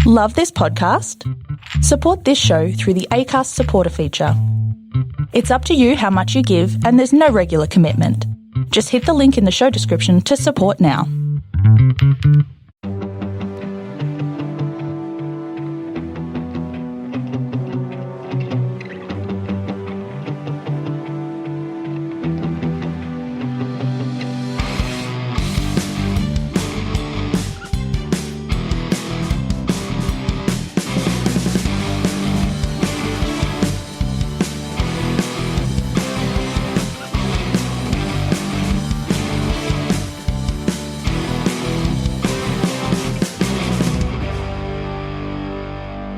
Love this podcast? Support this show through the Acast supporter feature. It's up to you how much you give, and there's no regular commitment. Just hit the link in the show description to support now.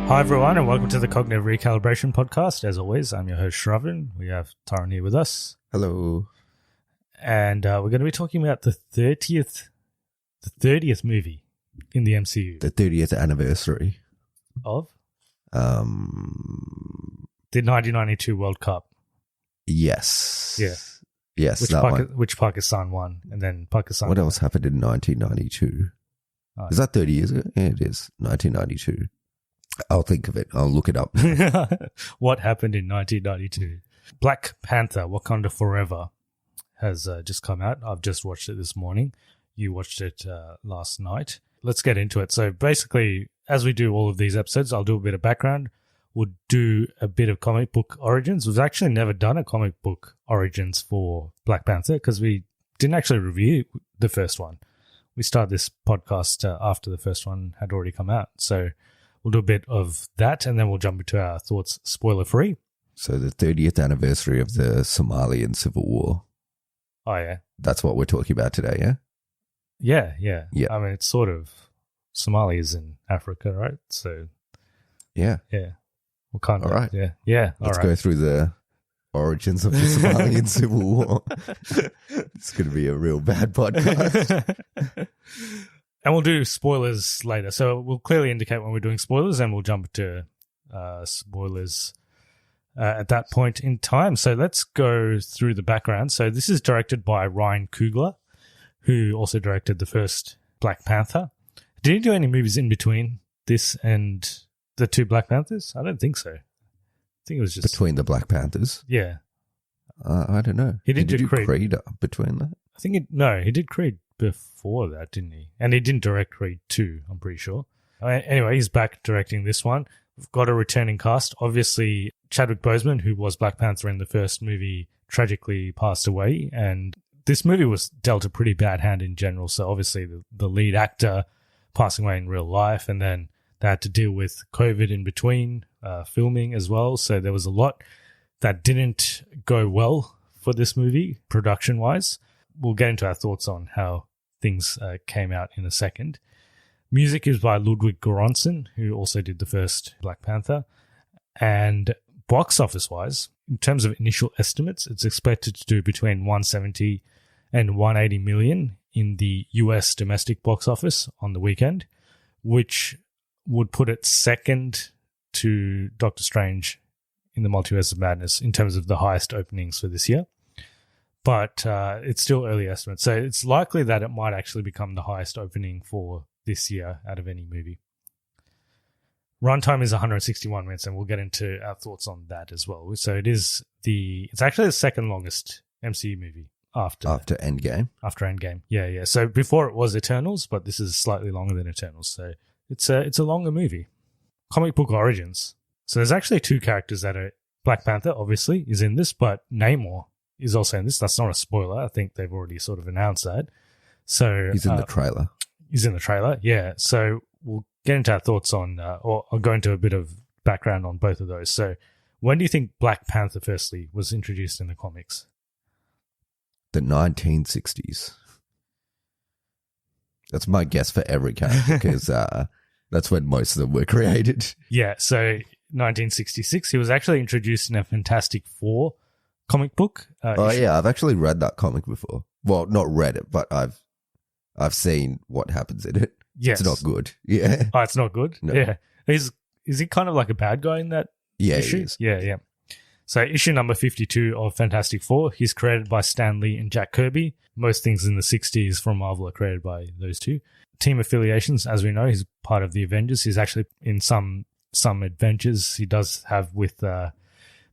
Hi everyone, and welcome to the Cognitive Recalibration podcast. As always, I'm your host Shravan. We have Taran here with us. Hello. And we're going to be talking about the 30th movie in the MCU. The 30th anniversary Of? The 1992 World Cup. Yes. Yeah. Yes, which Pakistan won, and then Pakistan. What else happened in 1992? Oh, Is that 30 years ago? Yeah, it is. 1992. I'll think of it. I'll look it up. What happened in 1992? Black Panther, Wakanda Forever has just come out. I've just watched it this morning. You watched it last night. Let's get into it. So basically, as we do all of these episodes, I'll do a bit of background. We'll do a bit of comic book origins. We've actually never done a comic book origins for Black Panther because we didn't actually review the first one. We started this podcast after the first one had already come out. So we'll do a bit of that, and then we'll jump into our thoughts spoiler-free. So the 30th anniversary of the Somalian Civil War. Oh, yeah. That's what we're talking about today, yeah? Yeah. Yeah. I mean, it's sort of Somalia is in Africa, right? So, Yeah. Wakanda. All right. Yeah. Let's go through the origins of the Somalian Civil War. It's going to be a real bad podcast. And we'll do spoilers later. So we'll clearly indicate when we're doing spoilers, and we'll jump to spoilers at that point in time. So let's go through the background. So this is directed by Ryan Coogler, who also directed the first Black Panther. Did he do any movies in between this and the two Black Panthers? I don't think so. I think it was just... Between the Black Panthers? Yeah. I don't know. He did do Creed. Creed between that? I think he did Creed before that, didn't he? And he didn't direct Creed 2, I'm pretty sure. Anyway, he's back directing this one. We've got a returning cast. Obviously, Chadwick Boseman, who was Black Panther in the first movie, tragically passed away. And this movie was dealt a pretty bad hand in general. So obviously the lead actor passing away in real life, and then they had to deal with COVID in between filming as well. So there was a lot that didn't go well for this movie, production-wise. We'll get into our thoughts on how things came out in a second. Music is by Ludwig Göransson, who also did the first Black Panther. And box office-wise, in terms of initial estimates, it's expected to do between 170 and 180 million in the US domestic box office on the weekend, which would put it second to Doctor Strange in the Multiverse of Madness in terms of the highest openings for this year. But it's still early estimates. So it's likely that it might actually become the highest opening for this year out of any movie. Runtime is 161 minutes, and we'll get into our thoughts on that as well. So it's actually the second longest MCU movie after Endgame. After Endgame. Yeah. So before it was Eternals, but this is slightly longer than Eternals. So it's a longer movie. Comic book origins. So there's actually two characters that are... Black Panther, obviously, is in this, but Namor is also in this. That's not a spoiler. I think they've already sort of announced that. So He's in the trailer. He's in the trailer, yeah. So we'll get into our thoughts on, or I'll go into a bit of background on both of those. So when do you think Black Panther, firstly, was introduced in the comics? The 1960s. That's my guess for every character, because that's when most of them were created. Yeah, so 1966, he was actually introduced in a Fantastic Four comic book. Yeah, I've actually read that comic before. Well, not read it, but I've seen what happens in it. Yes. It's not good. Yeah. Oh, it's not good? No. Yeah. Is he kind of like a bad guy in that issue? He is. Yeah. So issue number 52 of Fantastic Four, he's created by Stan Lee and Jack Kirby. Most things in the 60s from Marvel are created by those two. team affiliations, as we know, he's part of the Avengers. He's actually in some adventures he does have with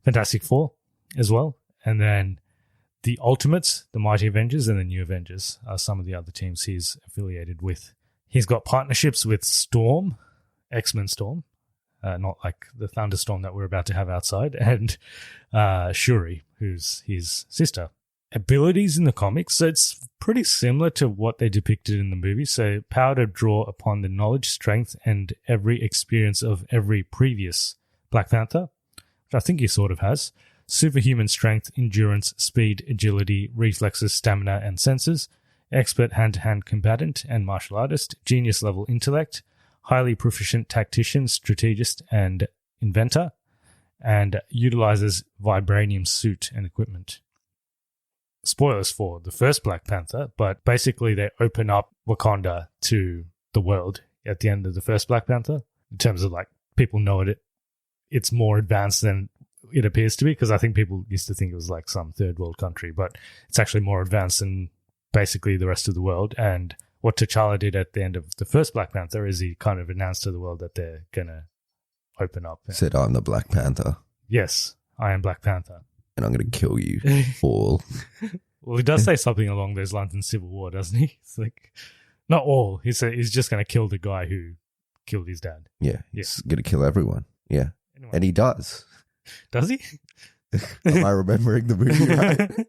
Fantastic Four as well. And then the Ultimates, the Mighty Avengers, and the New Avengers are some of the other teams he's affiliated with. He's got partnerships with Storm, X-Men Storm, not like the thunderstorm that we're about to have outside, and Shuri, who's his sister. Abilities in the comics, so it's pretty similar to what they depicted in the movie. So power to draw upon the knowledge, strength, and every experience of every previous Black Panther, which I think he sort of has. Superhuman strength, endurance, speed, agility, reflexes, stamina, and senses. Expert hand-to-hand combatant and martial artist. Genius-level intellect. Highly proficient tactician, strategist, and inventor. And utilizes vibranium suit and equipment. Spoilers for the first Black Panther, but basically they open up Wakanda to the world at the end of the first Black Panther in terms of like people know it's more advanced than it appears to be, because I think people used to think it was like some third world country, but it's actually more advanced than basically the rest of the world. And what T'Challa did at the end of the first Black Panther is he kind of announced to the world that they're going to open up. Said, I'm the Black Panther. Yes, I am Black Panther. And I'm going to kill you all. Well, he does say something along those lines in Civil War, doesn't he? It's like, not all. He said he's just going to kill the guy who killed his dad. Yeah, he's going to kill everyone. Yeah, anyway. And he does. Does he? Am I remembering the movie right?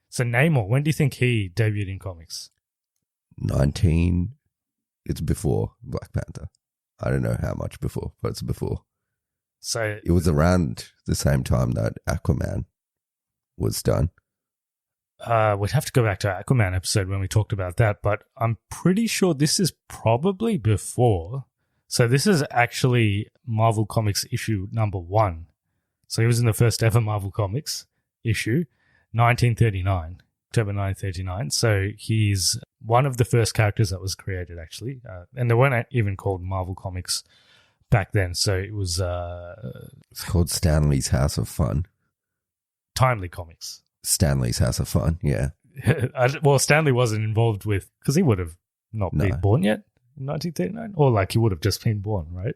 So Namor, when do you think he debuted in comics? It's before Black Panther. I don't know how much before, but it's before. So it was around the same time that Aquaman was done. We'd have to go back to our Aquaman episode when we talked about that, but I'm pretty sure this is probably before. So this is actually Marvel Comics issue number 1. So he was in the first ever Marvel Comics issue, 1939, October 1939. So he's one of the first characters that was created, actually. And they weren't even called Marvel Comics back then. So it was... it's called Stanley's House of Fun. Timely Comics. Stanley's House of Fun, yeah. Well, Stanley wasn't involved with... Because he would have not been born yet in 1939. Or like he would have just been born, right?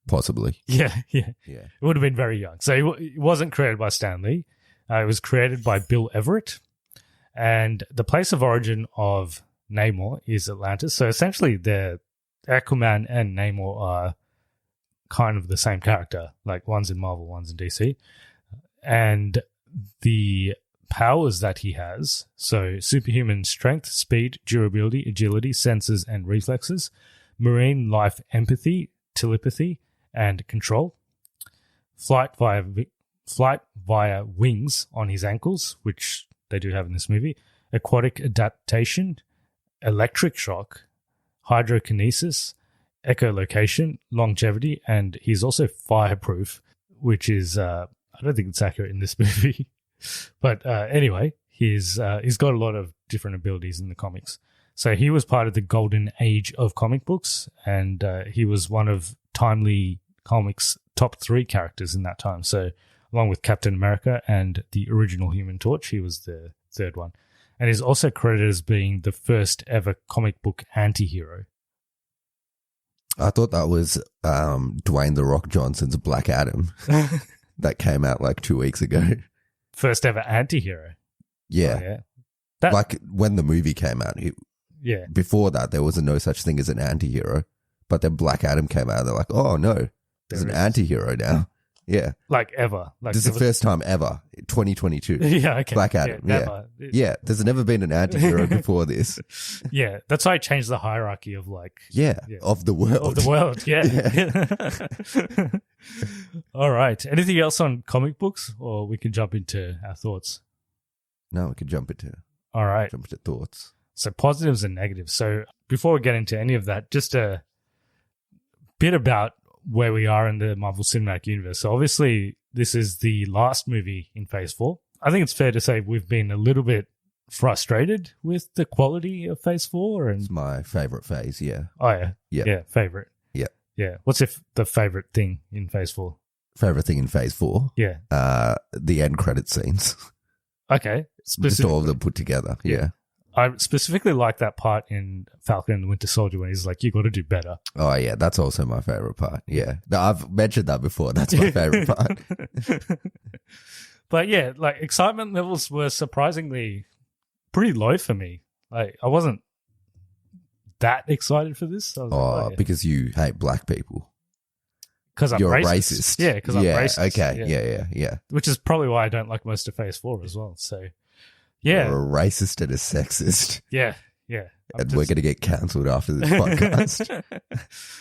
Possibly. Yeah. It would have been very young. So it wasn't created by Stanley. It was created by Bill Everett. And the place of origin of Namor is Atlantis. So essentially, the Aquaman and Namor are kind of the same character. Like one's in Marvel, one's in DC. And the powers that he has, so superhuman strength, speed, durability, agility, senses, and reflexes, marine life empathy, telepathy, and control, flight via wings on his ankles, which they do have in this movie, aquatic adaptation, electric shock, hydrokinesis, echolocation, longevity, and he's also fireproof, which is I don't think it's accurate in this movie. But anyway, he's got a lot of different abilities in the comics. So he was part of the golden age of comic books, and he was one of Timely Comics' top 3 characters in that time. So along with Captain America and the original Human Torch, he was the third one. And he's also credited as being the first ever comic book anti-hero. I thought that was Dwayne "The Rock" Johnson's Black Adam that came out like 2 weeks ago. First ever anti-hero. Yeah. Oh, yeah. Like when the movie came out. Yeah. Before that, there was no such thing as an anti-hero. But then Black Adam came out. They're like, oh, no, there's an anti-hero now. Yeah. Like ever. Like this is the first time ever. 2022. Yeah, okay. Black Adam. Yeah. There's never been an anti-hero before this. Yeah. That's why I changed the hierarchy of like... Yeah. Of the world. Of the world, yeah. All right. Anything else on comic books, or we can jump into our thoughts? No, we can jump into... All right. Jump into thoughts. So positives and negatives. So before we get into any of that, just a bit about where we are in the Marvel Cinematic Universe. So obviously this is the last movie in Phase 4. I think it's fair to say we've been a little bit frustrated with the quality of Phase 4. And it's my favorite phase, yeah. Oh, yeah. Yeah. Yeah, favorite. Yeah. Yeah. What's the favorite thing in Phase 4? Favorite thing in Phase 4? Yeah. The end credit scenes. Okay. Just all of them put together, yeah. I specifically like that part in Falcon and the Winter Soldier when he's like, you got to do better. Oh, yeah, that's also my favorite part. Yeah. No, I've mentioned that before. That's my favorite part. But yeah, like excitement levels were surprisingly pretty low for me. Like I wasn't that excited for this. I was like, yeah. Because you hate black people. Because I'm racist. Yeah, because I'm racist. Okay, yeah. Which is probably why I don't like most of Phase 4 as well. So, yeah. You're a racist and a sexist. Yeah. And we're going to get cancelled after this podcast.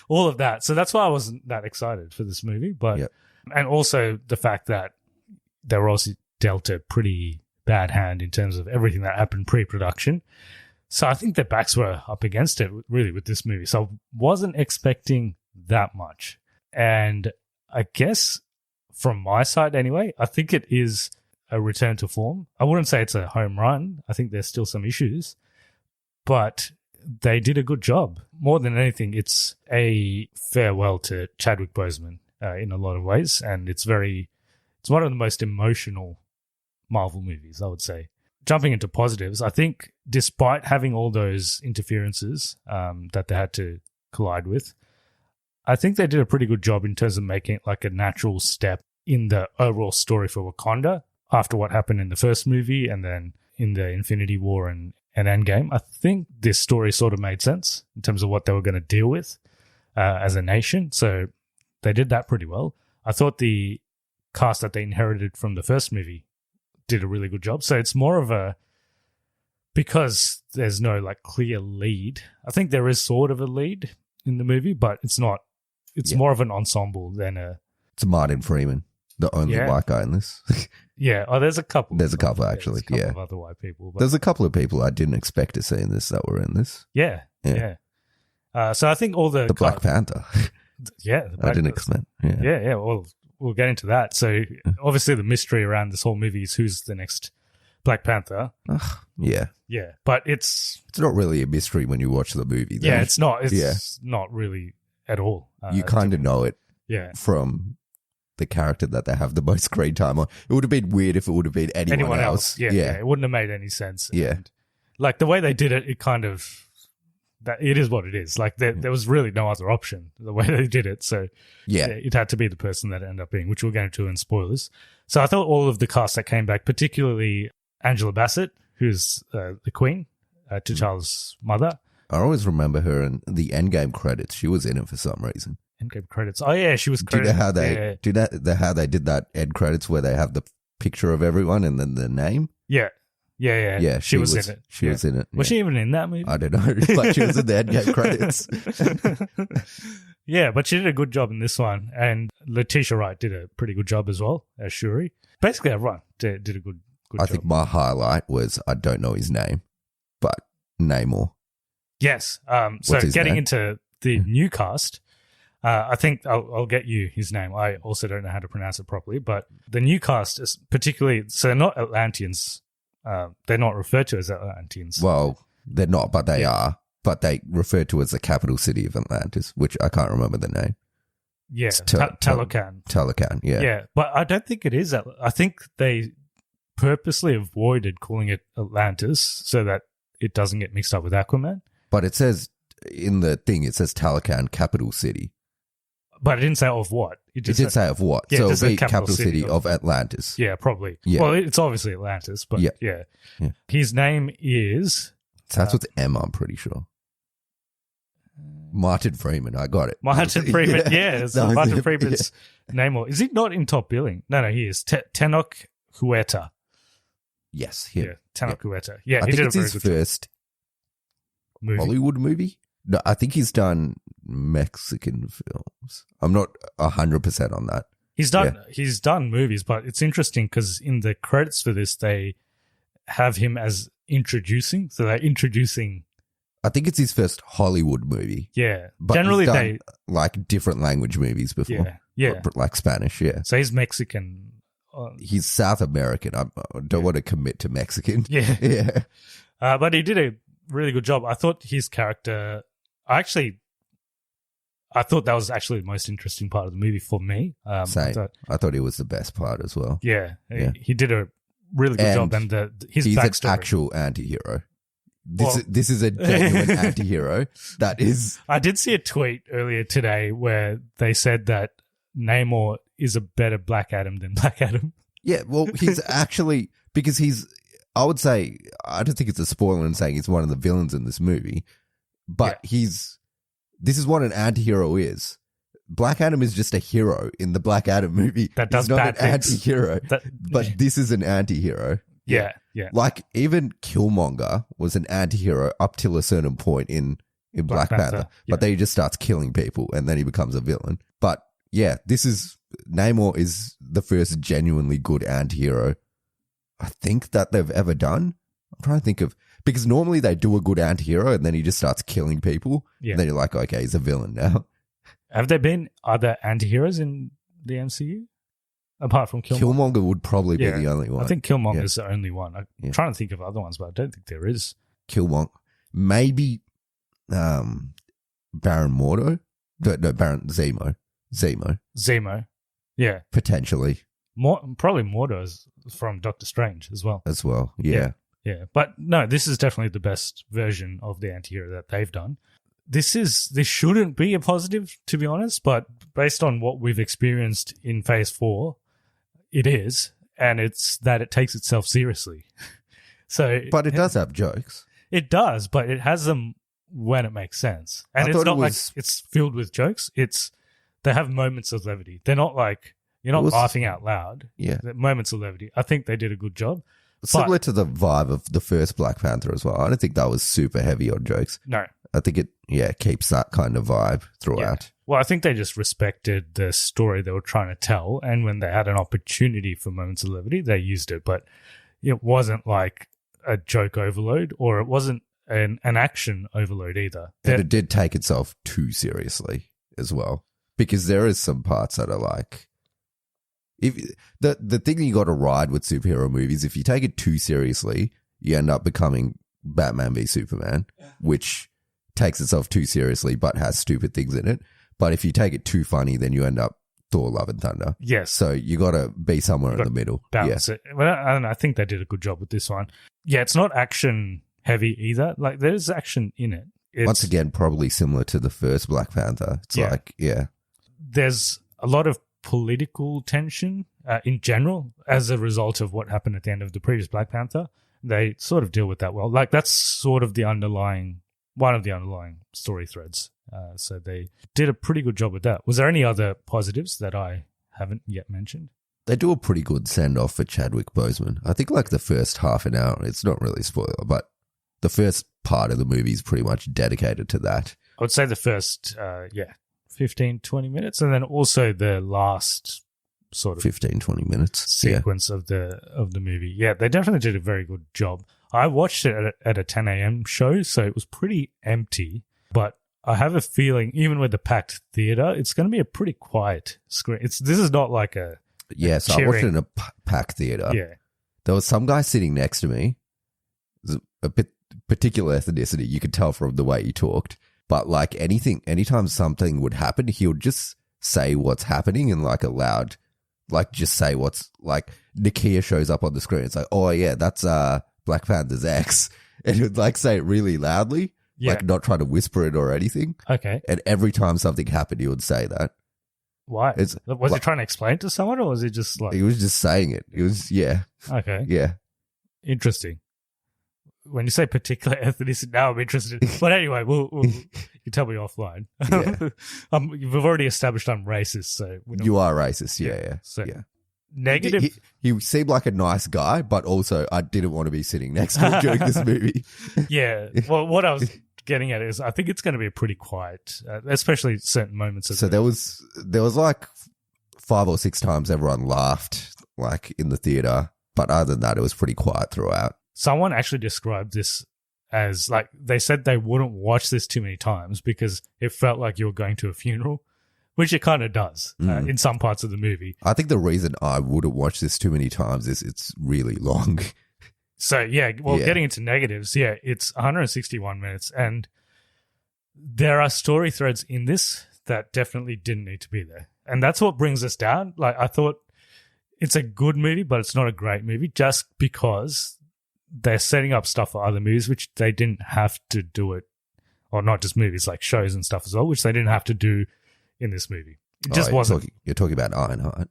All of that. So that's why I wasn't that excited for this movie. But And also the fact that they were also dealt a pretty bad hand in terms of everything that happened pre-production. So I think their backs were up against it, really, with this movie. So I wasn't expecting that much. And I guess from my side anyway, I think it is a return to form. I wouldn't say it's a home run. I think there's still some issues. But they did a good job. More than anything, it's a farewell to Chadwick Boseman in a lot of ways. And it's one of the most emotional Marvel movies, I would say. Jumping into positives, I think despite having all those interferences that they had to collide with, I think they did a pretty good job in terms of making it like a natural step in the overall story for Wakanda after what happened in the first movie and then in the Infinity War and Endgame. I think this story sort of made sense in terms of what they were going to deal with as a nation. So they did that pretty well. I thought the cast that they inherited from the first movie did a really good job. So it's more of a, because there's no like clear lead. I think there is sort of a lead in the movie, but it's not. It's more of an ensemble than a. It's Martin Freeman, the only white guy in this. Yeah. Oh, there's a couple. There's a couple actually. There's a couple of other white people. But there's a couple of people I didn't expect to see in this that were in this. Yeah. So I think all the Black Panther. Yeah, I didn't expect. Yeah. Well, we'll get into that. So obviously the mystery around this whole movie is who's the next Black Panther. Yeah. But it's not really a mystery when you watch the movie, though. Yeah, it's not. It's not really at all. You kind of know it. Yeah. From the character that they have the most screen time on. It would have been weird if it would have been anyone else. Yeah. It wouldn't have made any sense. Yeah. And like the way they did it, it kind of that it is what it is. Like there was really no other option the way they did it. So it had to be the person that it ended up being, which we'll get into in spoilers. So I thought all of the cast that came back, particularly Angela Bassett, who's the Queen, T'Challa's mother. I always remember her in the Endgame credits. She was in it for some reason. Endgame credits. Oh yeah, she was credited. Do you know how they did that end credits where they have the picture of everyone and then the name? Yeah. She was in it. She was in it. Was she even in that movie? I don't know, but she was in the Endgame credits. Yeah, but she did a good job in this one, and Letitia Wright did a pretty good job as well as Shuri. Basically, everyone did a good job. I think my highlight was I don't know his name, but Namor. Yes. So getting into the new cast, I think I'll get you his name. I also don't know how to pronounce it properly, but the new cast is particularly, so they're not Atlanteans. They're not referred to as Atlanteans. Well, they're not, but they are. But they refer to as the capital city of Atlantis, which I can't remember the name. Yeah, Talocan. Talocan, yeah. Yeah, but I don't think it is. I think they purposely avoided calling it Atlantis so that it doesn't get mixed up with Aquaman. But it says, in the thing, it says Talocan, capital city. But it didn't say of what. It did say of what. Yeah, so it'll be capital city of Atlantis. Yeah, probably. Yeah. Well, it's obviously Atlantis, but yeah. His name is... Starts with M, I'm pretty sure. Martin Freeman, I got it. Martin Freeman, Martin Freeman's name. Is he not in top billing? No, he is. Tenoch Huerta. Yes, yeah. Tenoch Huerta. Yeah, I think it's his first Hollywood movie. No, I think he's done Mexican films. I'm not 100% on that. He's done movies, but it's interesting because in the credits for this, they have him as introducing. So they're introducing. I think it's his first Hollywood movie. Yeah. But generally he's done, like different language movies before. Yeah. Like Spanish, yeah. So he's Mexican. He's South American. I don't want to commit to Mexican. Yeah. Yeah. But he did a really good job. I thought his character... I thought that was actually the most interesting part of the movie for me. Same. I thought it was the best part as well. Yeah. He did a really good job. And he's an actual anti-hero. This is a genuine anti-hero that is... I did see a tweet earlier today where they said that Namor is a better Black Adam than Black Adam. Yeah, well, he's actually... Because he's... I would say... I don't think it's a spoiler in saying he's one of the villains in this movie. But he's... This is what an anti-hero is. Black Adam is just a hero in the Black Adam movie. That does he's not bad an things. anti-hero. But this is an anti-hero. Yeah. Like, even Killmonger was an anti-hero up till a certain point in Black Panther. But then he just starts killing people and then he becomes a villain. But yeah, this is... Namor is the first genuinely good anti-hero I think that they've ever done. I'm trying to think of... Because normally they do a good anti-hero and then he just starts killing people. Yeah. And then you're like, okay, he's a villain now. Have there been other anti-heroes in the MCU? Apart from Killmonger? Killmonger would probably be the only one. I think Killmonger is the only one. I'm trying to think of other ones, but I don't think there is. Killmonger. Maybe Baron Mordo? No, Baron Zemo. Zemo. Yeah. Potentially. Probably Mordo is from Doctor Strange as well. Yeah. Yeah. But no, this is definitely the best version of the anti-hero that they've done. This shouldn't be a positive, to be honest, but based on what we've experienced in Phase 4, it is, and it's that it takes itself seriously. But it does have jokes. It does, but it has them when it makes sense. And it's not like it's filled with jokes. They have moments of levity. They're not like, you're not laughing out loud. Yeah. They're moments of levity. I think they did a good job. Similar to the vibe of the first Black Panther as well. I don't think that was super heavy on jokes. No. I think it keeps that kind of vibe throughout. Yeah. Well, I think they just respected the story they were trying to tell, and when they had an opportunity for moments of levity, they used it. But it wasn't like a joke overload, or it wasn't an action overload either. And it did take itself too seriously as well, because there is some parts that are like... The thing you got to ride with superhero movies, if you take it too seriously, you end up becoming Batman v Superman, which takes itself too seriously but has stupid things in it. But if you take it too funny, then you end up Thor: Love and Thunder. Yes. So you got to be somewhere in the middle. Balance it. Well, I think they did a good job with this one. Yeah, it's not action heavy either. Like, there's action in it. Once again, probably similar to the first Black Panther. It's there's a lot of political tension in general as a result of what happened at the end of the previous Black Panther. They sort of deal with that well. Like, that's sort of one of the underlying story threads. So they did a pretty good job with that. Was there any other positives that I haven't yet mentioned? They do a pretty good send-off for Chadwick Boseman. I think like the first half an hour, it's not really a spoiler, but the first part of the movie is pretty much dedicated to that. I would say the first, 15, 20 minutes, and then also the last sort of 15, 20 minutes sequence of the movie. Yeah, they definitely did a very good job. I watched it at a 10 a.m. show, so it was pretty empty, but I have a feeling even with the packed theater, it's going to be a pretty quiet screen. This is not like a so I watched it in a packed theater. Yeah. There was some guy sitting next to me, a particular ethnicity, you could tell from the way he talked. But like anytime something would happen, he would just say what's happening in like a loud, like just say what's like Nakia shows up on the screen. It's like, oh yeah, that's Black Panther's ex. And he would like say it really loudly, like not trying to whisper it or anything. Okay. And every time something happened, he would say that. Why? Was he trying to explain to someone, or was he just like... He was just saying it. It was, Okay. Yeah. Interesting. When you say particular ethnicity, now I'm interested. But anyway, you can tell me offline. Yeah. We've already established I'm racist, so... You are racist, yeah. So, negative... He seemed like a nice guy, but also I didn't want to be sitting next to him during this movie. Yeah. Well, what I was getting at is I think it's going to be pretty quiet, especially certain moments. So there was like 5 or 6 times everyone laughed, like in the theater. But other than that, it was pretty quiet throughout. Someone actually described this as like, they said they wouldn't watch this too many times because it felt like you were going to a funeral, which it kind of does in some parts of the movie. I think the reason I wouldn't watch this too many times is it's really long. So, getting into negatives, it's 161 minutes, and there are story threads in this that definitely didn't need to be there. And that's what brings us down. Like, I thought it's a good movie, but it's not a great movie just because they're setting up stuff for other movies, which they didn't have to do it, or not just movies, like shows and stuff as well, which they didn't have to do in this movie. It just wasn't. You're talking about Ironheart.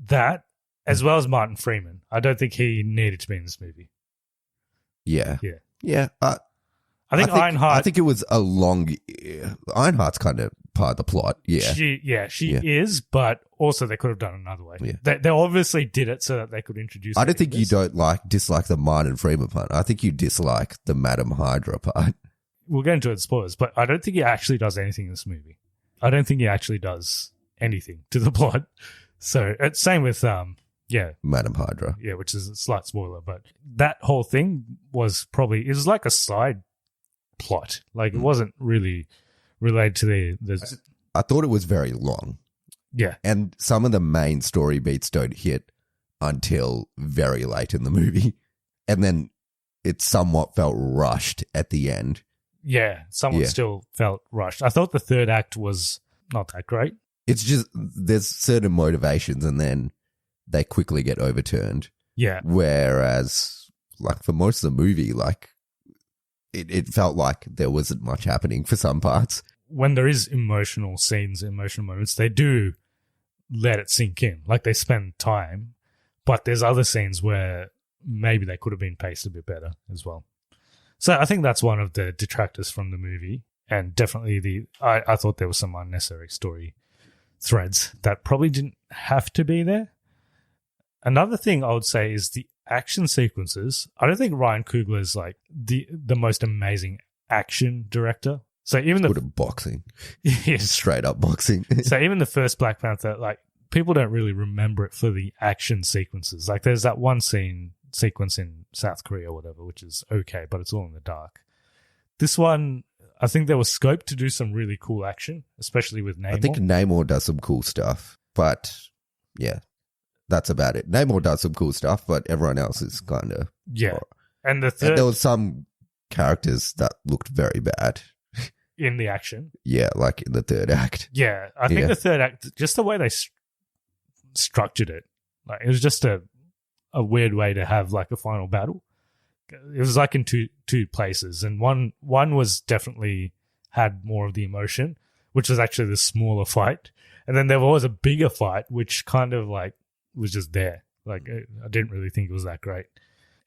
That, as well as Martin Freeman. I don't think he needed to be in this movie. Yeah. Yeah. Yeah. I think Ironheart. I think it was a long. Ironheart's kind of part of the plot. Yeah. She is, but also they could have done it another way. Yeah. They obviously did it so that they could introduce. I don't think you dislike the Martin Freeman part. I think you dislike the Madam Hydra part. We'll get into it in spoilers, but I don't think he actually does anything in this movie. I don't think he actually does anything to the plot. So same with Madam Hydra. Yeah, which is a slight spoiler, but that whole thing was it was like a side plot. Like it wasn't really related to the I thought it was very long. Yeah. And some of the main story beats don't hit until very late in the movie. And then it somewhat felt rushed at the end. Yeah, still felt rushed. I thought the third act was not that great. It's just there's certain motivations and then they quickly get overturned. Yeah. Whereas, like, for most of the movie, like, it felt like there wasn't much happening for some parts. When there is emotional scenes, emotional moments, they do let it sink in. Like, they spend time. But there's other scenes where maybe they could have been paced a bit better as well. So I think that's one of the detractors from the movie. And definitely I thought there was some unnecessary story threads that probably didn't have to be there. Another thing I would say is the action sequences. I don't think Ryan Coogler is like the most amazing action director. So even the boxing, yes, straight up boxing. So even the first Black Panther, like people don't really remember it for the action sequences. Like there's that one sequence in South Korea or whatever, which is okay, but it's all in the dark. This one, I think there was scope to do some really cool action, especially with Namor. I think Namor does some cool stuff, but yeah. That's about it. Namor does some cool stuff, but everyone else is kind of... Yeah. And there was some characters that looked very bad. In the action? Yeah, like in the third act. Yeah. I think the third act, just the way they structured it, like it was just a weird way to have like a final battle. It was like in two places. And one was definitely had more of the emotion, which was actually the smaller fight. And then there was a bigger fight, which kind of like was just there. Like I didn't really think it was that great.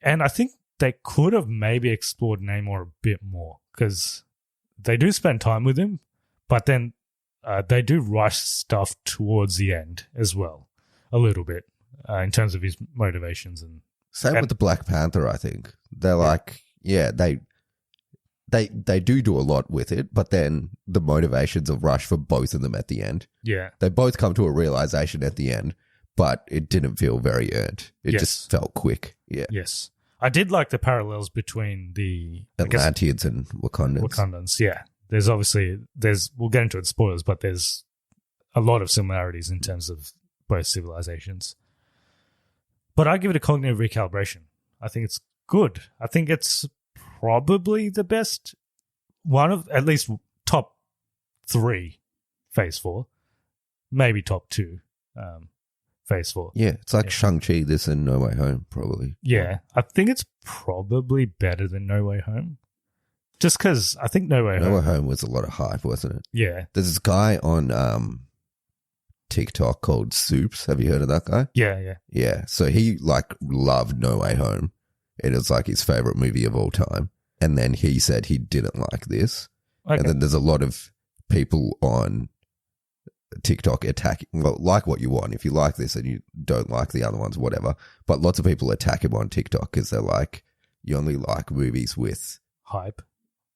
And I think they could have maybe explored Namor a bit more because they do spend time with him, but then they do rush stuff towards the end as well, a little bit in terms of his motivations. And same with the Black Panther, I think. They're like, they do a lot with it, but then the motivations are rushed for both of them at the end. Yeah. They both come to a realization at the end, but it didn't feel very earned. It just felt quick. Yeah. Yes. I did like the parallels between the Atlanteans and Wakandans. Yeah. We'll get into it in spoilers, but there's a lot of similarities in terms of both civilizations. But I give it a cognitive recalibration. I think it's good. I think it's probably the best one of at least top 3 Phase 4, maybe top 2 Phase 4. Yeah, it's like Shang-Chi, this and No Way Home, probably. Yeah, I think it's probably better than No Way Home. Just because I think No Way Home was a lot of hype, wasn't it? Yeah. There's this guy on TikTok called Soups. Have you heard of that guy? Yeah. Yeah, so he like loved No Way Home. It was like his favorite movie of all time. And then he said he didn't like this. Okay. And then there's a lot of people on TikTok attacking, well, like what you want. If you like this and you don't like the other ones, whatever. But lots of people attack him on TikTok because they're like, you only like movies with hype.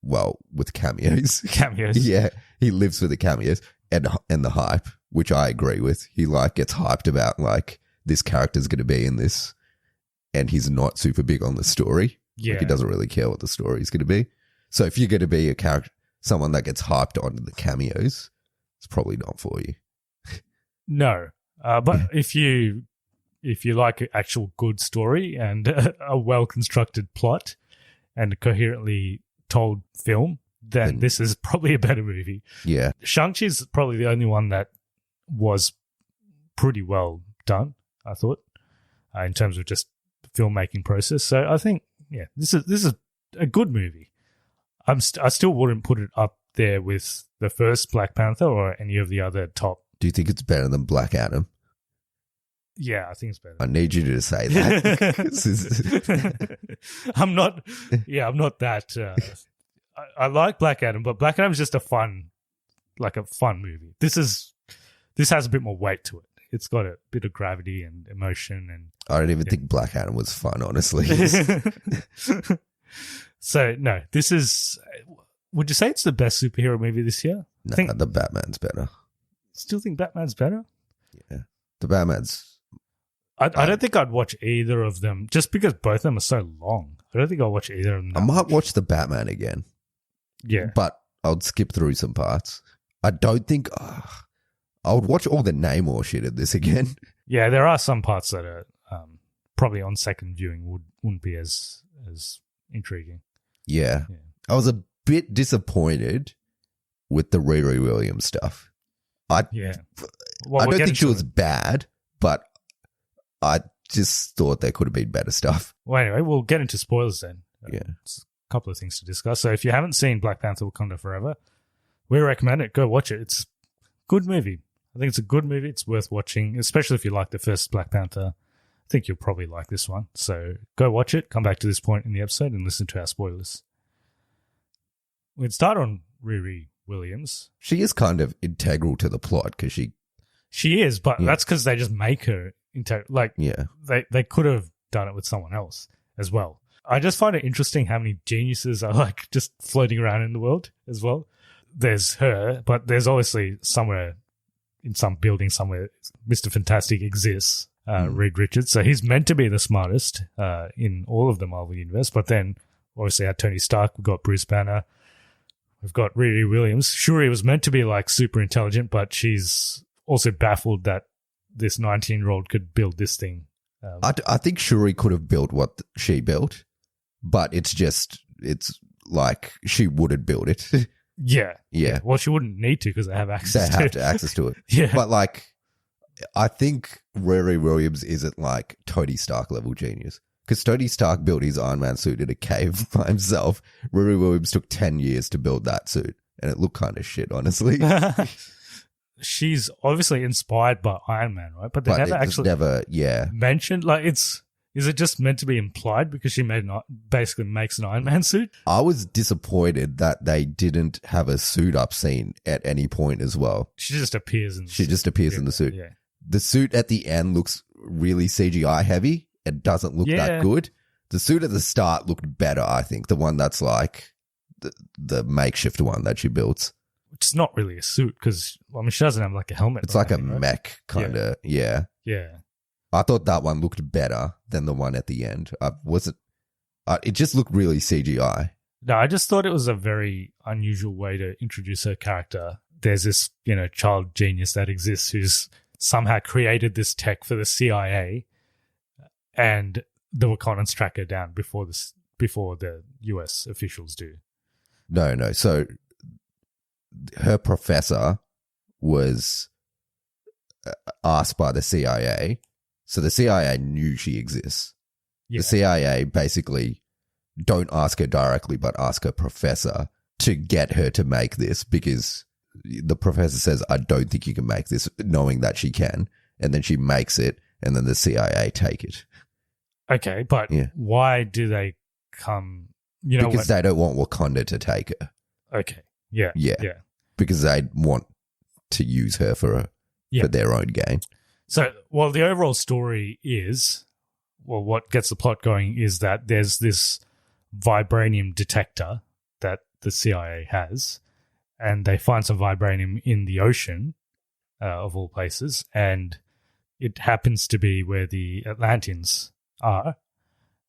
Well, with cameos. Cameos. Yeah, he lives for the cameos and the hype, which I agree with. He like gets hyped about like this character's going to be in this, and he's not super big on the story. Yeah, like, he doesn't really care what the story is going to be. So if you're going to be a character, someone that gets hyped on the cameos, it's probably not for you. No, but if you like an actual good story and a well constructed plot and a coherently told film, then this is probably a better movie. Yeah, Shang-Chi's probably the only one that was pretty well done, I thought, in terms of just filmmaking process. So I think yeah, this is a good movie. I still wouldn't put it up there with the first Black Panther or any of the other top. Do you think it's better than Black Adam? Yeah, I think it's better. I need you to say that. I'm not that. I like Black Adam, but Black Adam is just a fun movie. This has a bit more weight to it. It's got a bit of gravity and emotion, and I don't even think Black Adam was fun, honestly. So no, this is. Would you say it's the best superhero movie this year? No, the Batman's better. Still think Batman's better? Yeah, the Batman's. I don't think I'd watch either of them just because both of them are so long. I don't think I'll watch either of them. I might watch the Batman again. Yeah, but I'll skip through some parts. I don't think I would watch all the Namor shit in this again. Yeah, there are some parts that are probably on second viewing wouldn't be as intriguing. Yeah. I was a bit disappointed with the Riri Williams stuff. I don't think she was bad, but I just thought there could have been better stuff. Well, anyway, we'll get into spoilers then. Yeah. It's a couple of things to discuss. So if you haven't seen Black Panther Wakanda Forever, we recommend it. Go watch it. It's a good movie. I think it's a good movie. It's worth watching, especially if you like the first Black Panther. I think you'll probably like this one. So go watch it. Come back to this point in the episode and listen to our spoilers. We'd start on Riri Williams. She is kind of integral to the plot because she is, but that's because they just make her integral. They could have done it with someone else as well. I just find it interesting how many geniuses are like just floating around in the world as well. There's her, but there's obviously somewhere in some building somewhere Mr. Fantastic exists, Reed Richards. So he's meant to be the smartest in all of the Marvel Universe. But then obviously our Tony Stark, we've got Bruce Banner, we've got Riri Williams. Shuri was meant to be like super intelligent, but she's also baffled that this 19-year-old could build this thing. I think Shuri could have built what she built, but it's like she wouldn't build it. Yeah. Yeah. Well, she wouldn't need to because they have access to it. access to it. Yeah. But like, I think Riri Williams isn't like Tony Stark level genius because Tony Stark built his Iron Man suit in a cave by himself. Riri Williams took 10 years to build that suit and it looked kind of shit, honestly. She's obviously inspired by Iron Man, right? But they never actually mentioned, like, is it just meant to be implied because she basically makes an Iron Man suit? I was disappointed that they didn't have a suit up scene at any point as well. She just appears in the suit. In the suit. Yeah. The suit at the end looks really CGI heavy. It doesn't look that good. The suit at the start looked better, I think. The one that's like the makeshift one that she built. It's not really a suit because, she doesn't have like a helmet. It's like a mech kind of, yeah. I thought that one looked better than the one at the end. It just looked really CGI. No, I just thought it was a very unusual way to introduce her character. There's this, child genius that exists who's somehow created this tech for the CIA, and the Wakandans track her down before the US officials do. No. So her professor was asked by the CIA. So the CIA knew she exists. Yeah. The CIA basically don't ask her directly, but ask her professor to get her to make this because the professor says, I don't think you can make this, knowing that she can. And then she makes it, and then the CIA take it. Okay, but why do they come? Because they don't want Wakanda to take her. Okay, yeah. Because they want to use her for their own gain. So, the overall story is, what gets the plot going is that there's this vibranium detector that the CIA has, and they find some vibranium in the ocean, of all places, and it happens to be where the Atlanteans are.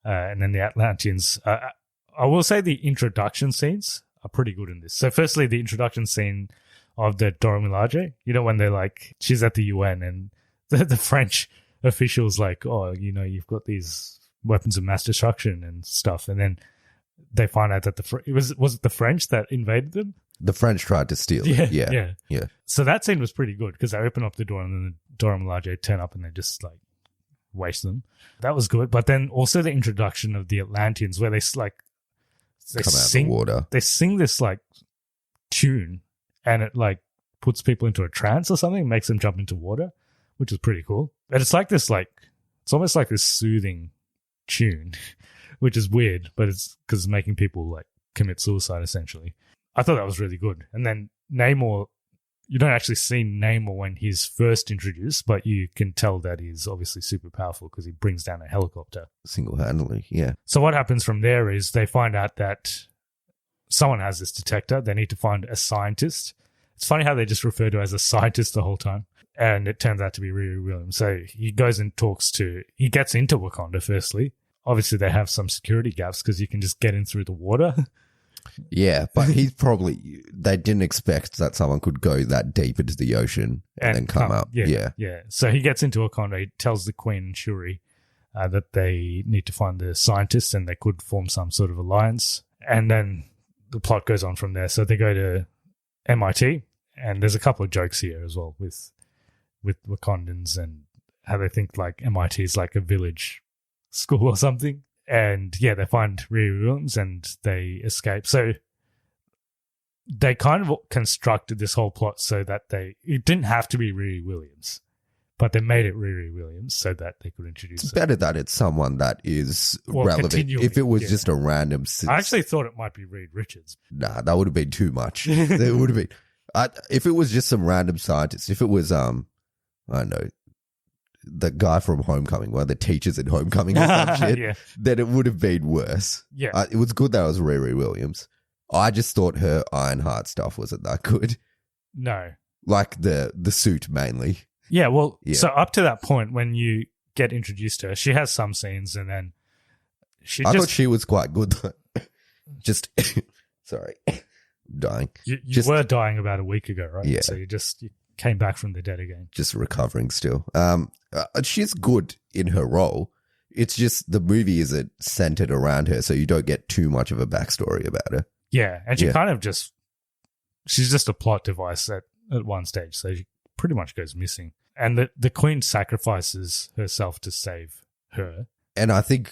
And then the Atlanteans, I will say the introduction scenes are pretty good in this. So, firstly, the introduction scene of the Dora Milaje, when they're like, she's at the UN and the French officials like, you've got these weapons of mass destruction and stuff, and then they find out that was it the French that invaded them? The French tried to steal it. Yeah. So that scene was pretty good because they open up the door and then the Dora Milaje turn up and they're just like waste them. That was good. But then also the introduction of the Atlanteans, where they come out of the water. They sing this like tune, and it like puts people into a trance or something, makes them jump into water, which is pretty cool. And it's like this, like it's almost like this soothing tune, which is weird, but it's because it's making people like commit suicide essentially. I thought that was really good. And then Namor, you don't actually see Namor when he's first introduced, but you can tell that he's obviously super powerful because he brings down a helicopter. Single-handedly, yeah. So what happens from there is they find out that someone has this detector. They need to find a scientist. It's funny how they just refer to as a scientist the whole time. And it turns out to be Riri Williams. So he goes and he gets into Wakanda firstly. Obviously they have some security gaps because you can just get in through the water. Yeah, but they didn't expect that someone could go that deep into the ocean and then come up. Yeah. So he gets into Wakanda. He tells the Queen and Shuri that they need to find the scientists and they could form some sort of alliance. And then the plot goes on from there. So they go to MIT, and there's a couple of jokes here as well with Wakandans and how they think like MIT is like a village school or something. And yeah, they find Riri Williams and they escape. So they kind of constructed this whole plot so that it didn't have to be Riri Williams, but they made it Riri Williams so that they could introduce It's better that it's someone that is relevant. If it was just a random... I actually thought it might be Reed Richards. Nah, that would have been too much. It would have been... if it was just some random scientist, if it was, I don't know, the guy from Homecoming, one of the teachers in Homecoming or some shit, yeah. then it would have been worse. Yeah. It was good that it was Riri Williams. I just thought her Ironheart stuff wasn't that good. No. Like the suit mainly. Yeah, well, so up to that point when you get introduced to her, she has some scenes and then I thought she was quite good though. Just, sorry, I'm dying. You were dying about a week ago, right? Yeah. So you came back from the dead again. Just recovering still. She's good in her role. It's just the movie isn't centered around her, so you don't get too much of a backstory about her. Yeah, and she kind of she's just a plot device at one stage, so she pretty much goes missing. And the Queen sacrifices herself to save her. And I think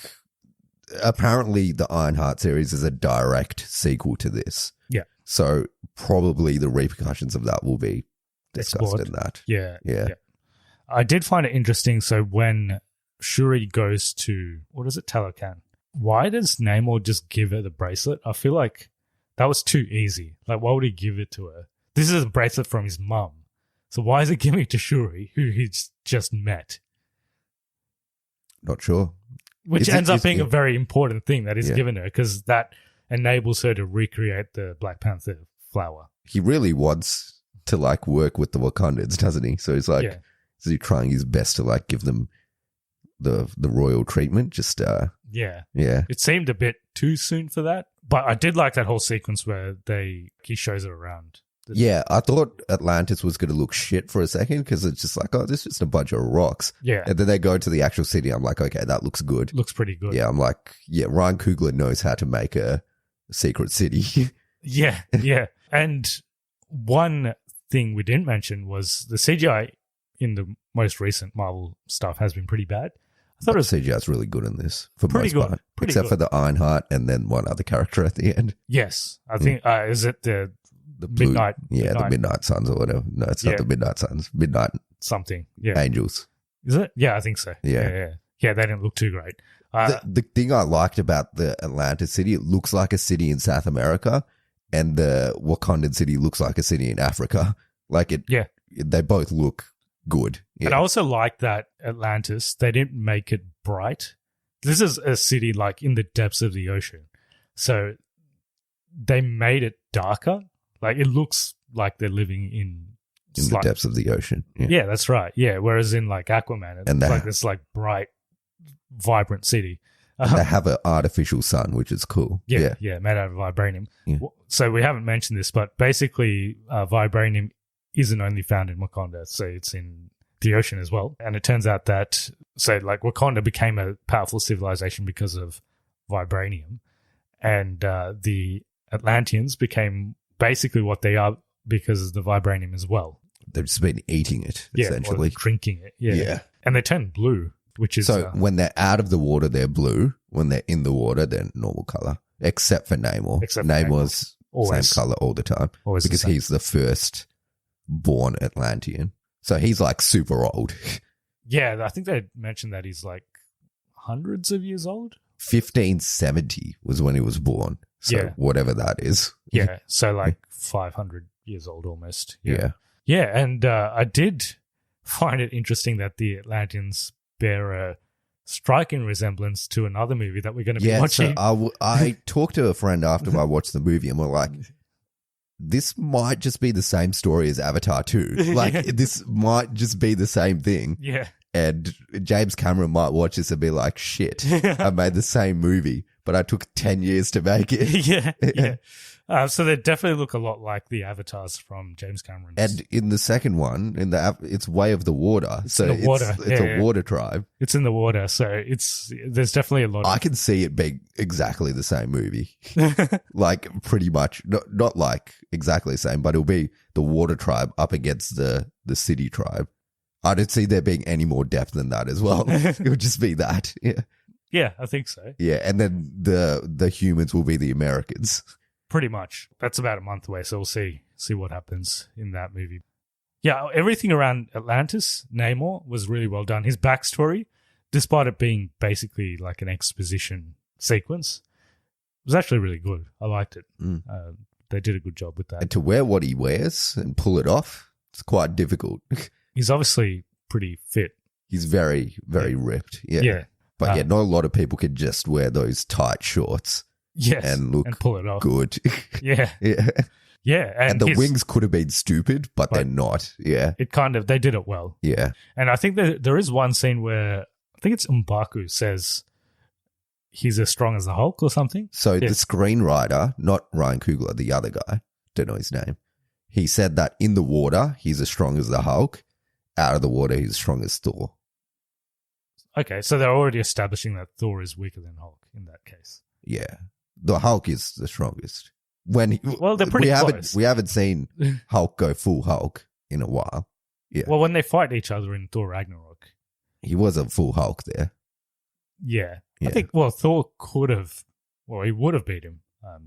apparently the Ironheart series is a direct sequel to this. Yeah. So probably the repercussions of that will be discussed Explored. in that. Yeah. I did find it interesting. So when Shuri goes to, what is it, Talocan, why does Namor just give her the bracelet? I feel like that was too easy. Like, why would he give it to her? This is a bracelet from his mum. So why is he giving it to Shuri, who he's just met? Not sure. Which ends up being a very important thing that he's given her, because that enables her to recreate the Black Panther flower. He really wants to like work with the Wakandans, doesn't he? So he's like, is he trying his best to like give them the royal treatment? Just yeah. It seemed a bit too soon for that, but I did like that whole sequence where he shows it around. I thought Atlantis was going to look shit for a second because it's just like, oh, this is just a bunch of rocks. Yeah. And then they go to the actual city. I'm like, okay, that looks good. Looks pretty good. Yeah, I'm like, Ryan Coogler knows how to make a secret city. Yeah. And one thing we didn't mention was the CGI in the most recent Marvel stuff has been pretty bad. I thought CGI is really good in this for pretty most good, part, except for the Ironheart and then one other character at the end. Yes, I think is it the Midnight? The Midnight Suns or whatever. No, it's not the Midnight Suns. Midnight something. Yeah, Angels. Is it? Yeah, I think so. Yeah. They didn't look too great. The thing I liked about the Atlantis city, it looks like a city in South America, and the Wakandan city looks like a city in Africa. Like it. Yeah, they both look good. Yeah. And I also like that Atlantis, they didn't make it bright. This is a city like in the depths of the ocean. So they made it darker. Like it looks like they're living in the depths of the ocean. Yeah, that's right. Yeah, whereas in like Aquaman, it's like this like bright, vibrant city. They have an artificial sun, which is cool. Yeah, made out of vibranium. Yeah. So we haven't mentioned this, but basically vibranium isn't only found in Wakanda, so it's in the ocean as well. And it turns out that, so like Wakanda became a powerful civilization because of vibranium, and the Atlanteans became basically what they are because of the vibranium as well. They've just been eating it, essentially. Or drinking it, yeah. And they turn blue. which is So when they're out of the water, they're blue. When they're in the water, they're normal color, except for Namor. Namor's always same color all the time always because he's the first born Atlantean. So he's like super old. Yeah, I think they mentioned that he's like hundreds of years old. 1570 was when he was born. So whatever that is. Yeah, so like 500 years old almost. Yeah. Yeah, and I did find it interesting that the Atlanteans bear a striking resemblance to another movie that we're going to be watching. So I talked to a friend after I watched the movie and we're like, this might just be the same story as Avatar 2. Like, this might just be the same thing. Yeah. And James Cameron might watch this and be like, shit, I made the same movie, but I took 10 years to make it. Yeah. So they definitely look a lot like the avatars from James Cameron's. And in the second one, it's Way of the Water. It's a water tribe. It's in the water. So there's definitely a lot I can see it being exactly the same movie. Like pretty much, not like exactly the same, but it'll be the water tribe up against the city tribe. I don't see there being any more depth than that as well. It would just be that. Yeah. Yeah, I think so. Yeah. And then the humans will be the Americans. Pretty much. That's about a month away, so we'll see what happens in that movie. Yeah, everything around Atlantis, Namor, was really well done. His backstory, despite it being basically like an exposition sequence, was actually really good. I liked it. They did a good job with that. And to wear what he wears and pull it off, it's quite difficult. He's obviously pretty fit. He's very, very ripped. Yeah. But not a lot of people can just wear those tight shorts. Yes, and look and pull it off. Good. Yeah. And the wings could have been stupid, but they're not. Yeah. They did it well. Yeah. And I think there is one scene where I think it's M'Baku says he's as strong as the Hulk or something. So the screenwriter, not Ryan Coogler, the other guy, don't know his name, he said that in the water, he's as strong as the Hulk. Out of the water, he's as strong as Thor. Okay, so they're already establishing that Thor is weaker than Hulk in that case. Yeah. The Hulk is the strongest. They're pretty close. We haven't seen Hulk go full Hulk in a while. Yeah. Well, when they fight each other in Thor Ragnarok, he was a full Hulk there. Yeah. I think. Thor could have. Well, he would have beat him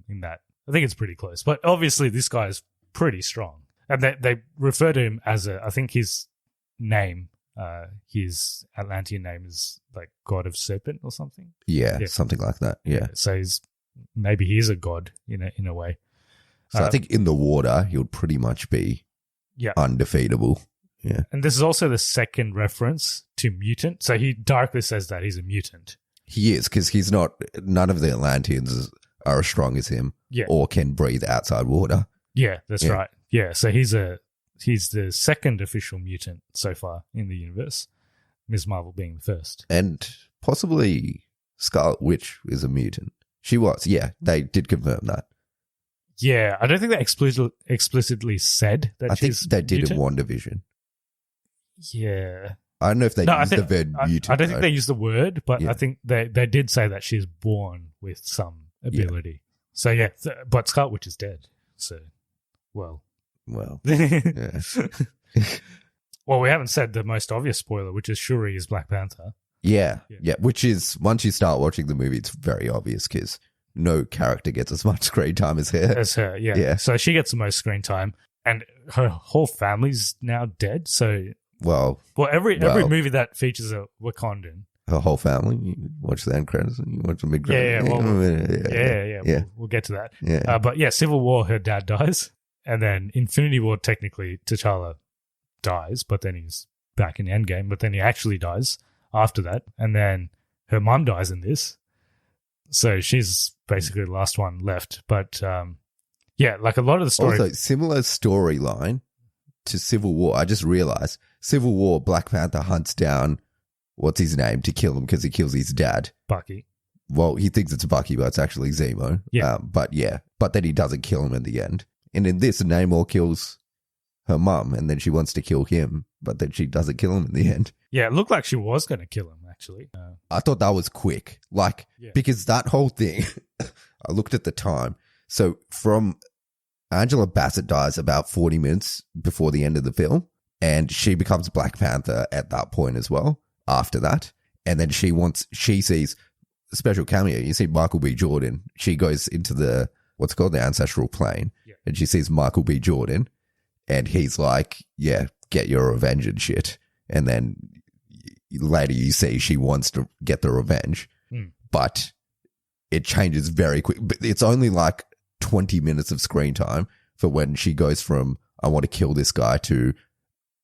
in that. I think it's pretty close. But obviously, this guy is pretty strong, and they refer to him as I think his name. His Atlantean name is like God of Serpent or something. Yeah, something like that. Yeah. So maybe he is a god in a way. So I think in the water he would pretty much be undefeatable. Yeah. And this is also the second reference to mutant. So he directly says that he's a mutant. He is, because none of the Atlanteans are as strong as him or can breathe outside water. Yeah, that's right. Yeah, so he's the second official mutant so far in the universe, Ms. Marvel being the first. And possibly Scarlet Witch is a mutant. She was, they did confirm that. Yeah, I don't think they explicitly said that I think they did in WandaVision. Yeah. I don't know if they used the word mutant. I don't think they used the word, but I think they did say that she's born with some ability. So, but Scarlet Witch is dead. So, well. Yeah. Well, we haven't said the most obvious spoiler, which is Shuri is Black Panther. Yeah, which is, once you start watching the movie, it's very obvious because no character gets as much screen time as her. Yeah. So she gets the most screen time, and her whole family's now dead. So, every movie that features a Wakandan, her whole family. You watch the end credits and you watch the mid credits. We'll get to that. Yeah. But Civil War, her dad dies. And then Infinity War, technically, T'Challa dies, but then he's back in Endgame, but then he actually dies after that. And then her mum dies in this. So she's basically the last one left. But, like a lot of the story. Also, similar storyline to Civil War. I just realized Civil War, Black Panther hunts down, what's his name, to kill him because he kills his dad. Bucky. Well, he thinks it's Bucky, but it's actually Zemo. Yeah. But then he doesn't kill him in the end. And in this, Namor kills her mum, and then she wants to kill him, but then she doesn't kill him in the end. Yeah, it looked like she was going to kill him, actually. I thought that was quick. Because that whole thing, I looked at the time. So from Angela Bassett dies about 40 minutes before the end of the film, and she becomes Black Panther at that point as well, after that. And then she sees a special cameo. You see Michael B. Jordan. She goes into the, what's called the ancestral plane. Yeah. And she sees Michael B. Jordan. And he's like, yeah, get your revenge and shit. And then later you see she wants to get the revenge. But it changes very quick. But it's only like 20 minutes of screen time for when she goes from, I want to kill this guy to,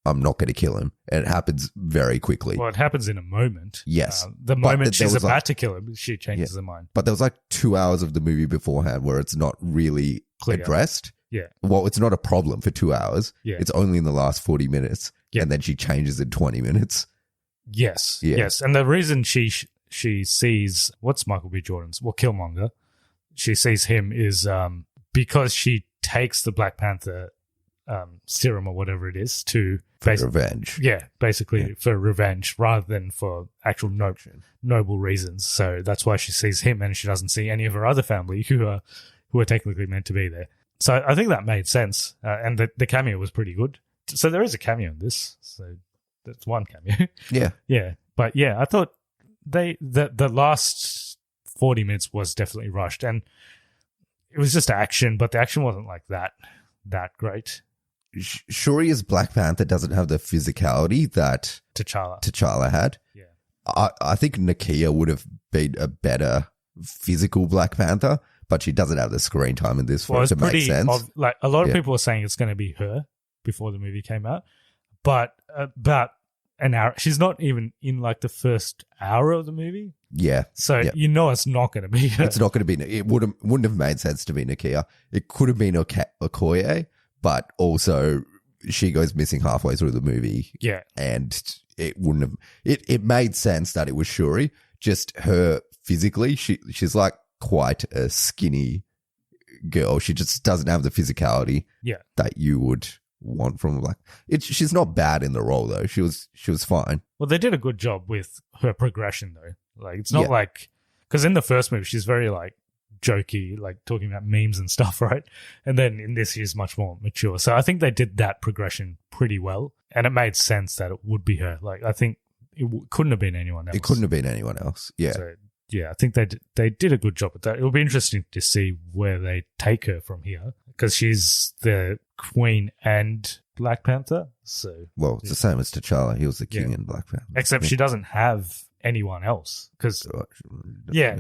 I'm not going to kill him. And it happens very quickly. Well, it happens in a moment. Yes. The moment she's about like, to kill him, she changes her mind. But there was like 2 hours of the movie beforehand where it's not really Clear. addressed. Yeah. Well, it's not a problem for 2 hours. Yeah. It's only in the last 40 minutes. Yeah. And then she changes in 20 minutes. Yes. Yeah. Yes. And the reason she sees, what's Michael B. Jordan's? Well, Killmonger. She sees him is because she takes the Black Panther serum or whatever it is to Revenge. Yeah, basically for revenge rather than for actual noble reasons. So that's why she sees him and she doesn't see any of her other family who are technically meant to be there. So I think that made sense. And the cameo was pretty good. So there is a cameo in this. So that's one cameo. Yeah. Yeah. But yeah, I thought the last 40 minutes was definitely rushed, and it was just action, but the action wasn't like that great. Shuri as Black Panther doesn't have the physicality that T'Challa had. Yeah. I think Nakia would have been a better physical Black Panther, but she doesn't have the screen time in this for it to make sense. Like a lot of people were saying it's going to be her before the movie came out, but about an hour, she's not even in like the first hour of the movie. Yeah. So you know it's not going to be her. It's not going to be. It wouldn't have made sense to be Nakia. It could have been Okoye, but also she goes missing halfway through the movie. Yeah. And it wouldn't have. It made sense that it was Shuri. Just her physically, she's like quite a skinny girl. She just doesn't have the physicality that you would want from she's not bad in the role though. She was fine. Well, they did a good job with her progression though. Like it's not like, because in the first movie she's very like jokey, like talking about memes and stuff, right? And then in this she's much more mature. So I think they did that progression pretty well, and it made sense that it would be her. Like I think it couldn't have been anyone else. It couldn't have been anyone else. Yeah. So, yeah, I think they did a good job with that. It'll be interesting to see where they take her from here, because she's the queen and Black Panther. So well, it's the same as T'Challa. He was the king in Black Panther. Except she doesn't have anyone else. Because yeah.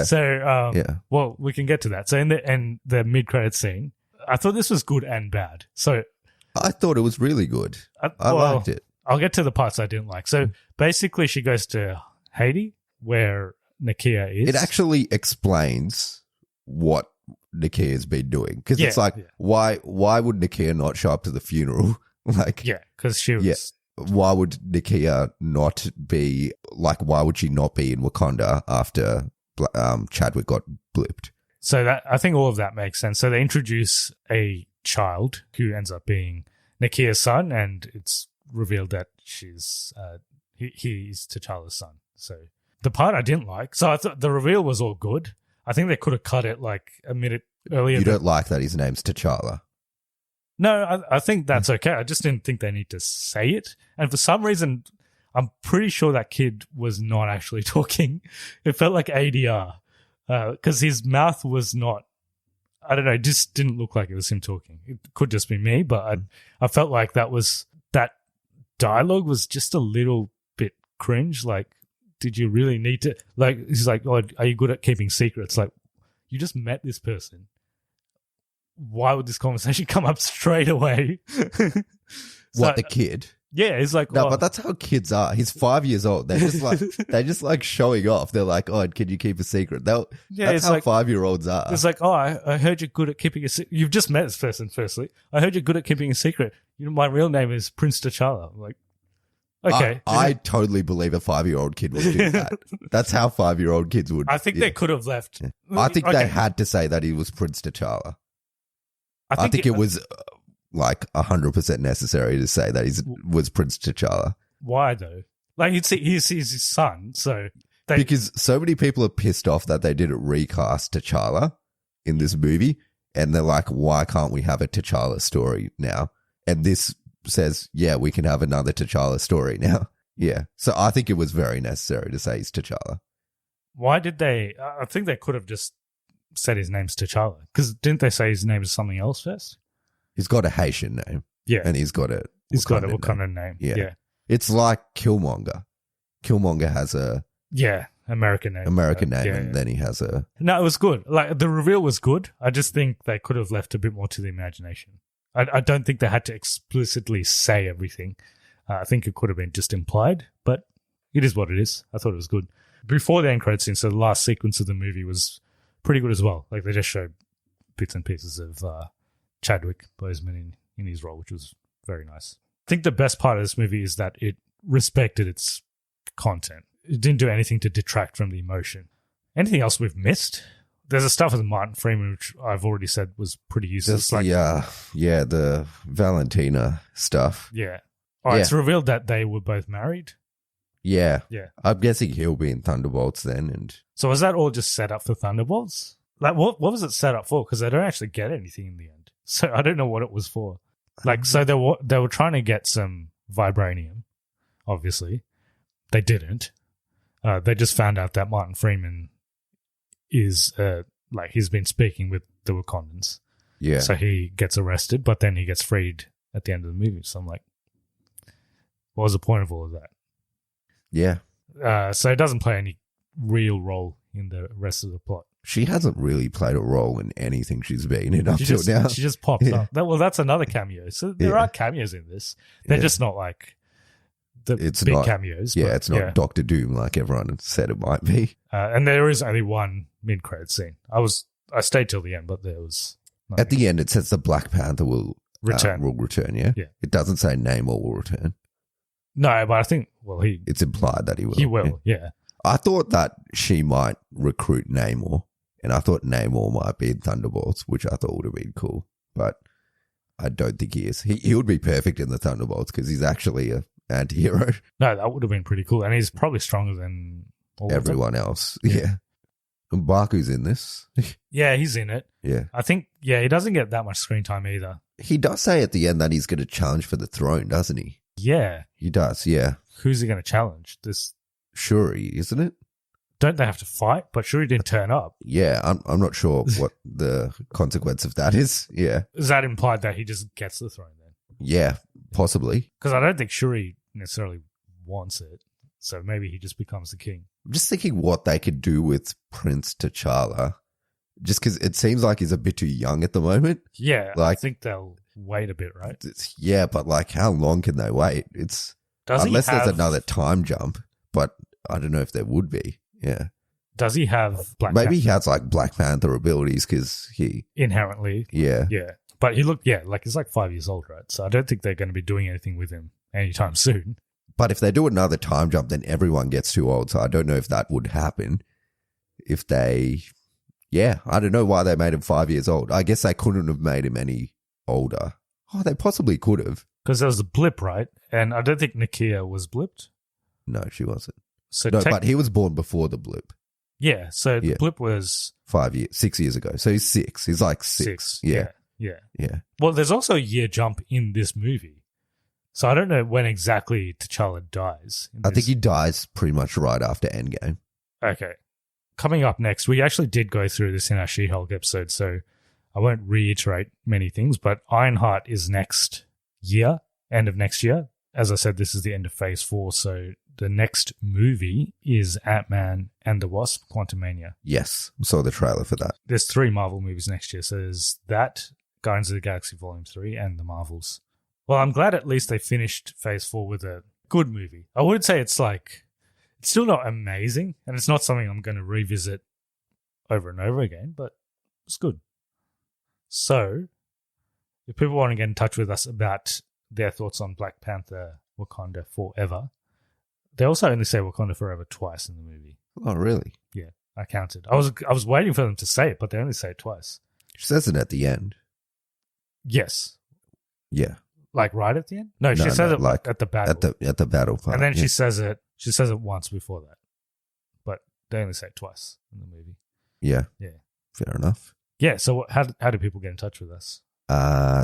So well, we can get to that. So in the mid-credit scene, I thought this was good and bad. So I thought it was really good. I liked it. I'll get to the parts I didn't like. So basically she goes to Haiti, where Nakia is. It actually explains what Nakia's been doing. Because it's like, why would Nakia not show up to the funeral? Like, yeah, because she was... Yeah. Why would Nakia not be... Like, why would she not be in Wakanda after Chadwick got blipped? So I think all of that makes sense. So they introduce a child who ends up being Nakia's son, and it's revealed that he's T'Challa's son. So the part I didn't like, so I thought the reveal was all good. I think they could have cut it like a minute earlier. You don't like that his name's T'Challa? No, I think that's okay. I just didn't think they need to say it. And for some reason, I'm pretty sure that kid was not actually talking. It felt like ADR because his mouth was not, I don't know, it just didn't look like it was him talking. It could just be me, but I felt like that dialogue was just a little bit cringe. Like, did you really need to, like, he's like, oh, are you good at keeping secrets? Like, you just met this person. Why would this conversation come up straight away? The kid? Yeah, it's like, no, but that's how kids are. He's 5 years old. They're just like showing off. They're like, oh, can you keep a secret? That's how like, 5-year-olds are. It's like, oh, I heard you're good at keeping a secret. You've just met this person, firstly. I heard you're good at keeping a secret. You know, my real name is Prince T'Challa. I'm like, okay. I totally believe a 5-year-old kid would do that. That's how 5-year-old kids would. I think they could have left. Yeah. I think they had to say that he was Prince T'Challa. I think it was like 100% necessary to say that he was Prince T'Challa. Why though? Like he's his son, so because so many people are pissed off that they didn't recast T'Challa in this movie, and they're like, why can't we have a T'Challa story now? And this says, yeah, we can have another T'Challa story now. Yeah. So I think it was very necessary to say he's T'Challa. Why did they? I think they could have just said his name's T'Challa. Because didn't they say his name is something else first? He's got a Haitian name. Yeah. And he's got a Wakanda name. Yeah. It's like Killmonger. Killmonger has a American name. And then he has a... No, it was good. Like, the reveal was good. I just think they could have left a bit more to the imagination. I don't think they had to explicitly say everything. I think it could have been just implied, but it is what it is. I thought it was good. Before the end credits scene, so the last sequence of the movie was pretty good as well. Like, they just showed bits and pieces of Chadwick Boseman in his role, which was very nice. I think the best part of this movie is that it respected its content. It didn't do anything to detract from the emotion. Anything else we've missed? There's a stuff with Martin Freeman, which I've already said was pretty useless. Just the Valentina stuff. Yeah. All right, it's revealed that they were both married. Yeah. Yeah. I'm guessing he'll be in Thunderbolts then. And so was that all just set up for Thunderbolts? Like, what was it set up for? Because they don't actually get anything in the end. So I don't know what it was for. Like, so they were trying to get some vibranium, obviously. They didn't. They just found out that Martin Freeman is, he's been speaking with the Wakandans. Yeah. So he gets arrested, but then he gets freed at the end of the movie. So I'm like, what was the point of all of that? Yeah. So it doesn't play any real role in the rest of the plot. She hasn't really played a role in anything she's been in up till now. She just popped up. Well, that's another cameo. So there are cameos in this. They're just not like the big cameos. Yeah, it's not Doctor Doom like everyone said it might be. And there is only one mid-credit scene. I stayed till the end, but there was nothing. At the end, it says the Black Panther will return. Yeah. It doesn't say Namor will return. No, but I think it's implied that he will. He will. Yeah. I thought that she might recruit Namor, and I thought Namor might be in Thunderbolts, which I thought would have been cool, but I don't think he is. He would be perfect in the Thunderbolts because he's actually a anti-hero. No, that would have been pretty cool, and he's probably stronger than everyone else. Yeah. And Baku's in this. Yeah, he's in it. Yeah. I think, he doesn't get that much screen time either. He does say at the end that he's going to challenge for the throne, doesn't he? Yeah. He does, yeah. Who's he going to challenge? This Shuri, isn't it? Don't they have to fight? But Shuri didn't turn up. Yeah, I'm not sure what the consequence of that is. Yeah. Is that implied that he just gets the throne then? Yeah, possibly. Because I don't think Shuri necessarily wants it. So maybe he just becomes the king. I'm just thinking what they could do with Prince T'Challa. Just because it seems like he's a bit too young at the moment. Yeah, I think they'll wait a bit, right? Yeah, but how long can they wait? Unless there's another time jump, but I don't know if there would be. Yeah. Does he have Black Maybe he has Black Panther abilities because he... Inherently. Yeah. Yeah. But he looked, he's 5 years old, right? So I don't think they're going to be doing anything with him anytime soon. But if they do another time jump, then everyone gets too old. So I don't know if that would happen. If they... Yeah, I don't know why they made him 5 years old. I guess they couldn't have made him any older. Oh, they possibly could have. Because there was a blip, right? And I don't think Nakia was blipped. No, she wasn't. So but he was born before the blip. Yeah, so the blip was... 6 years ago. So he's 6. He's 6. Yeah. Well, there's also a year jump in this movie. So I don't know when exactly T'Challa dies. I think he dies pretty much right after Endgame. Okay. Coming up next, we actually did go through this in our She-Hulk episode, so I won't reiterate many things, but Ironheart is next year, end of next year. As I said, this is the end of Phase 4, so the next movie is Ant-Man and the Wasp: Quantumania. Yes, I saw the trailer for that. There's 3 Marvel movies next year, so there's that, Guardians of the Galaxy Volume 3, and the Marvels. Well, I'm glad at least they finished Phase 4 with a good movie. I would say it's still not amazing, and it's not something I'm going to revisit over and over again, but it's good. So, if people want to get in touch with us about their thoughts on Black Panther, Wakanda Forever, they also only say Wakanda Forever twice in the movie. Oh, really? Yeah, I counted. I was waiting for them to say it, but they only say it twice. She says it at the end. Yes. Yeah. Right at the end? No, she says it at the battle. At the battle part. And then she says it once before that. But they only say it twice in the movie. Yeah. Yeah. Fair enough. Yeah, so how do people get in touch with us?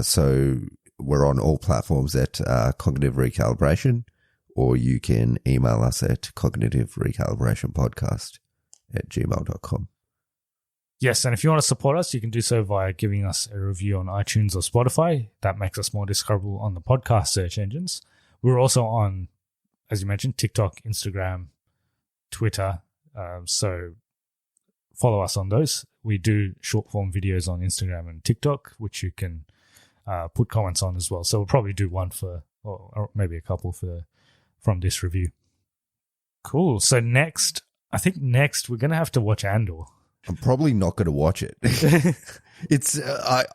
So we're on all platforms at Cognitive Recalibration, or you can email us at cognitiverecalibrationpodcast@gmail.com. Yes, and if you want to support us, you can do so via giving us a review on iTunes or Spotify. That makes us more discoverable on the podcast search engines. We're also on, as you mentioned, TikTok, Instagram, Twitter. So follow us on those. We do short form videos on Instagram and TikTok, which you can put comments on as well. So we'll probably do one or maybe a couple from this review. Cool. So next we're going to have to watch Andor. I'm probably not going to watch it.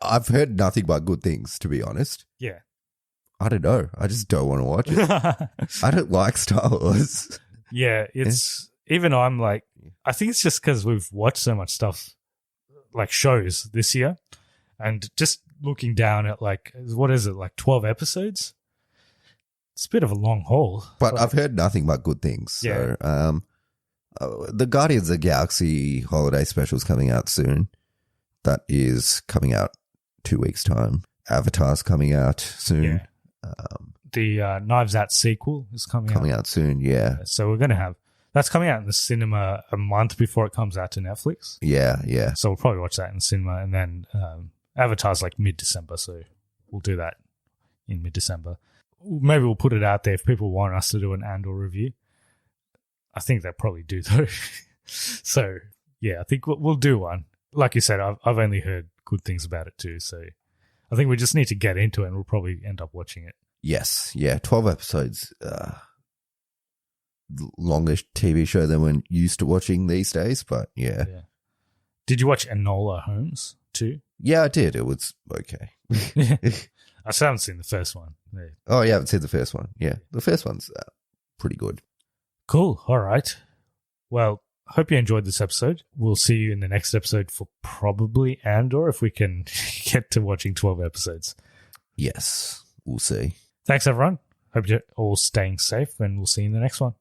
I've heard nothing but good things, to be honest. Yeah. I don't know. I just don't want to watch it. I don't like Star Wars. Yeah, even I'm like, I think it's just because we've watched so much stuff, like shows this year, and just looking down at like, what is it, like 12 episodes? It's a bit of a long haul. But I've heard nothing but good things. Yeah. So, the Guardians of the Galaxy holiday special is coming out soon. That is coming out 2 weeks' time. Avatar's coming out soon. Yeah. The Knives Out sequel is coming out soon, yeah. So we're going to have, that's coming out in the cinema a month before it comes out to Netflix. Yeah, yeah. So we'll probably watch that in the cinema. And then Avatar's like mid-December, so we'll do that in mid-December. Maybe we'll put it out there if people want us to do an Andor review. I think they probably do, though. So, yeah, I think we'll do one. Like you said, I've only heard good things about it too. So I think we just need to get into it and we'll probably end up watching it. Yes, yeah, 12 episodes. Longest TV show than we're used to watching these days, but yeah. Did you watch Enola Holmes too? Yeah, I did. It was okay. I still haven't seen the first one. Yeah. Oh, you haven't seen the first one? Yeah, the first one's pretty good. Cool. All right. Well, hope you enjoyed this episode. We'll see you in the next episode for probably Andor if we can get to watching 12 episodes. Yes, we'll see. Thanks, everyone. Hope you're all staying safe, and we'll see you in the next one.